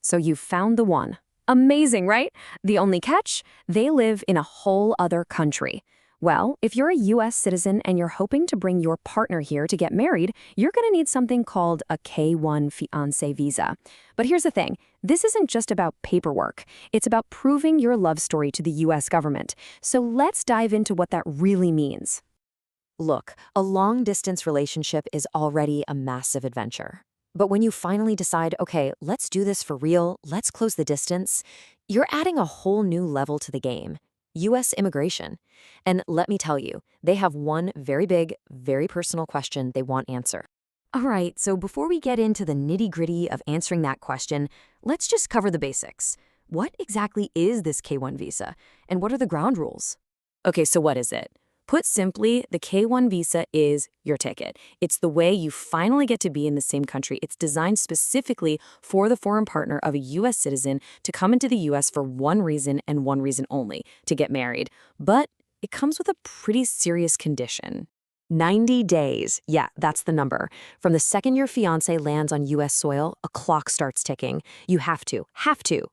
So you found the one. Amazing, right? The only catch? They live in a whole other country. Well, if you're a US citizen and you're hoping to bring your partner here to get married, you're going to need something called a K-1 fiancé visa. But here's the thing. This isn't just about paperwork. It's about proving your love story to the US government. So let's dive into what that really means. Look, a long-distance relationship is already a massive adventure. But when you finally decide, okay, let's do this for real, let's close the distance, you're adding a whole new level to the game. US immigration. And let me tell you, they have one very big, very personal question they want answered. All right, so before we get into the nitty-gritty of answering that question, let's just cover the basics. What exactly is this K-1 visa, and what are the ground rules? Okay, so what is it? Put simply, the K-1 visa is your ticket. It's the way you finally get to be in the same country. It's designed specifically for the foreign partner of a U.S. citizen to come into the U.S. for one reason and one reason only, to get married. But it comes with a pretty serious condition. 90 days. Yeah, that's the number. From the second your fiancé lands on U.S. soil, a clock starts ticking. You have to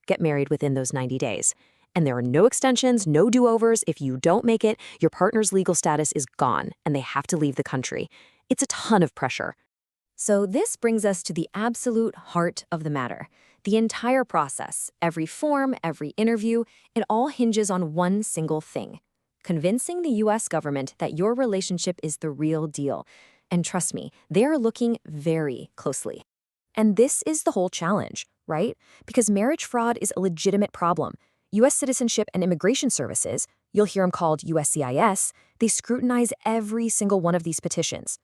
get married within those 90 days. And there are no extensions, no do-overs. If you don't make it, your partner's legal status is gone, and they have to leave the country. It's a ton of pressure. So this brings us to the absolute heart of the matter. The entire process, every form, every interview, it all hinges on one single thing: convincing the U.S. government that your relationship is the real deal. And trust me, they are looking very closely. And this is the whole challenge, right? Because marriage fraud is a legitimate problem. U.S. Citizenship and Immigration Services, you'll hear them called USCIS, they scrutinize every single one of these petitions.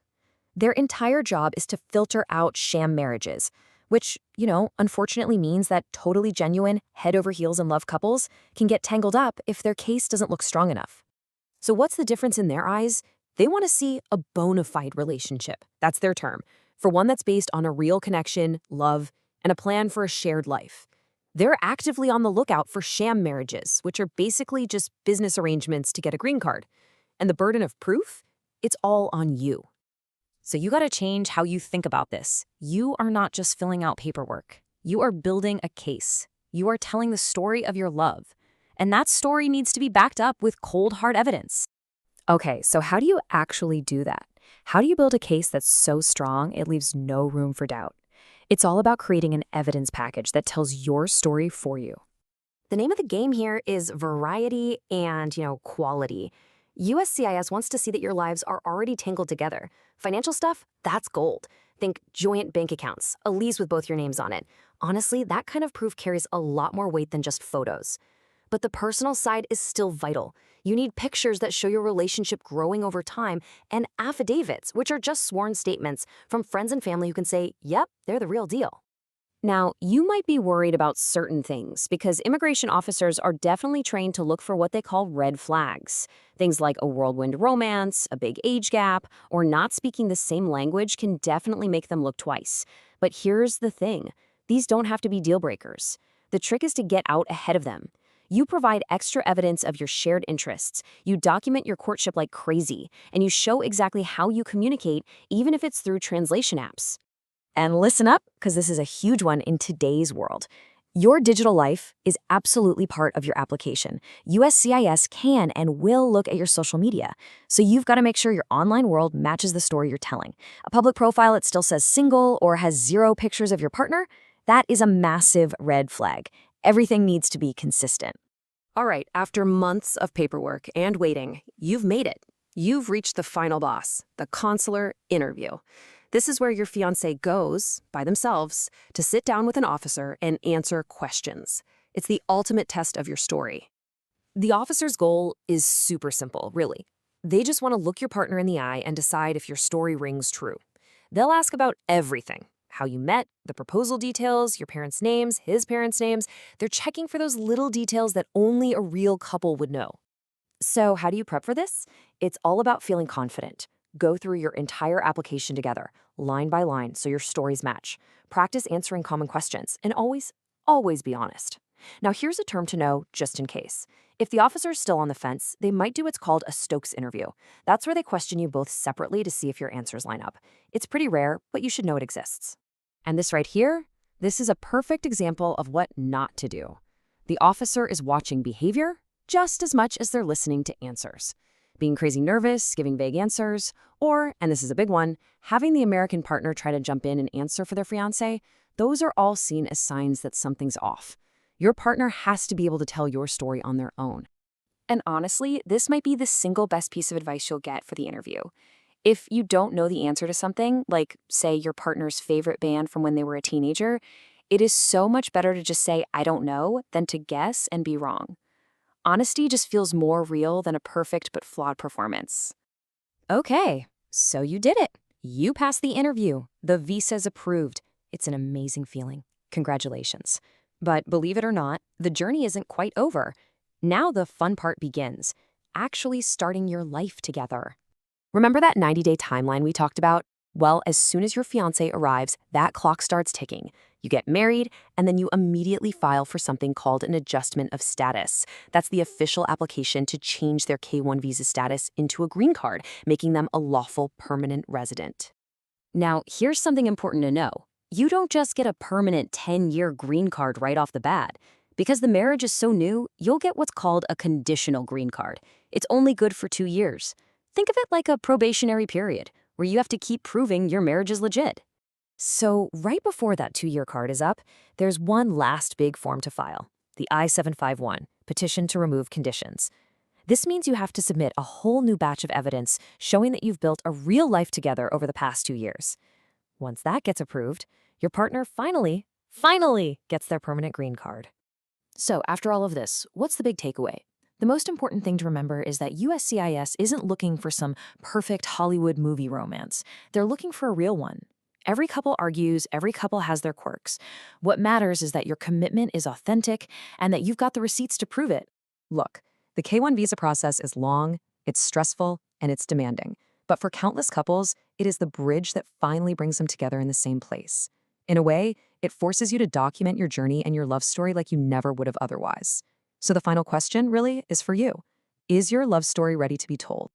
Their entire job is to filter out sham marriages, which, unfortunately means that totally genuine, head-over-heels-in-love couples can get tangled up if their case doesn't look strong enough. So what's the difference in their eyes? They want to see a bona fide relationship. That's their term, for one that's based on a real connection, love, and a plan for a shared life. They're actively on the lookout for sham marriages, which are basically just business arrangements to get a green card. And the burden of proof? It's all on you. So you gotta change how you think about this. You are not just filling out paperwork. You are building a case. You are telling the story of your love. And that story needs to be backed up with cold, hard evidence. Okay, so how do you actually do that? How do you build a case that's so strong it leaves no room for doubt? It's all about creating an evidence package that tells your story for you. The name of the game here is variety and, quality. USCIS wants to see that your lives are already tangled together. Financial stuff, that's gold. Think joint bank accounts, a lease with both your names on it. Honestly, that kind of proof carries a lot more weight than just photos. But the personal side is still vital. You need pictures that show your relationship growing over time, and affidavits, which are just sworn statements from friends and family who can say, yep, they're the real deal. Now, you might be worried about certain things because immigration officers are definitely trained to look for what they call red flags. Things like a whirlwind romance, a big age gap, or not speaking the same language can definitely make them look twice. But here's the thing. These don't have to be deal breakers. The trick is to get out ahead of them. You provide extra evidence of your shared interests, you document your courtship like crazy, and you show exactly how you communicate, even if it's through translation apps. And listen up, because this is a huge one in today's world. Your digital life is absolutely part of your application. USCIS can and will look at your social media, so you've got to make sure your online world matches the story you're telling. A public profile that still says single or has 0 pictures of your partner? That is a massive red flag. Everything needs to be consistent. All right, after months of paperwork and waiting, you've made it. You've reached the final boss, the consular interview. This is where your fiancé goes, by themselves, to sit down with an officer and answer questions. It's the ultimate test of your story. The officer's goal is super simple, really. They just want to look your partner in the eye and decide if your story rings true. They'll ask about everything. How you met, the proposal details, your parents' names, his parents' names. They're checking for those little details that only a real couple would know. So how do you prep for this? It's all about feeling confident. Go through your entire application together, line by line, so your stories match. Practice answering common questions, and always be honest. Now here's a term to know just in case. If the officer's still on the fence, they might do what's called a Stokes interview. That's where they question you both separately to see if your answers line up. It's pretty rare, but you should know it exists. And this right here, This is a perfect example of what not to do. The officer is watching behavior just as much as they're listening to answers. Being crazy nervous, giving vague answers, or, and this is a big one, having the American partner try to jump in and answer for their fiancé, those are all seen as signs that something's off. Your partner has to be able to tell your story on their own. And honestly, this might be the single best piece of advice you'll get for the interview. If you don't know the answer to something, like, say, your partner's favorite band from when they were a teenager, it is so much better to just say, I don't know, than to guess and be wrong. Honesty just feels more real than a perfect but flawed performance. Okay, so you did it. You passed the interview. The visa's approved. It's an amazing feeling. Congratulations. But believe it or not, the journey isn't quite over. Now the fun part begins, actually starting your life together. Remember that 90-day timeline we talked about? Well, as soon as your fiancé arrives, that clock starts ticking. You get married, and then you immediately file for something called an adjustment of status. That's the official application to change their K-1 visa status into a green card, making them a lawful permanent resident. Now, here's something important to know. You don't just get a permanent 10-year green card right off the bat. Because the marriage is so new, you'll get what's called a conditional green card. It's only good for 2 years. Think of it like a probationary period, where you have to keep proving your marriage is legit. So right before that 2-year card is up, there's one last big form to file, the I-751, petition to remove conditions. This means you have to submit a whole new batch of evidence showing that you've built a real life together over the past 2 years. Once that gets approved, your partner finally gets their permanent green card. So after all of this, what's the big takeaway? The most important thing to remember is that USCIS isn't looking for some perfect Hollywood movie romance. They're looking for a real one. Every couple argues, every couple has their quirks. What matters is that your commitment is authentic and that you've got the receipts to prove it. Look, the K-1 visa process is long, it's stressful, and it's demanding. But for countless couples, it is the bridge that finally brings them together in the same place. In a way, it forces you to document your journey and your love story like you never would have otherwise. So the final question, really, is for you. Is your love story ready to be told?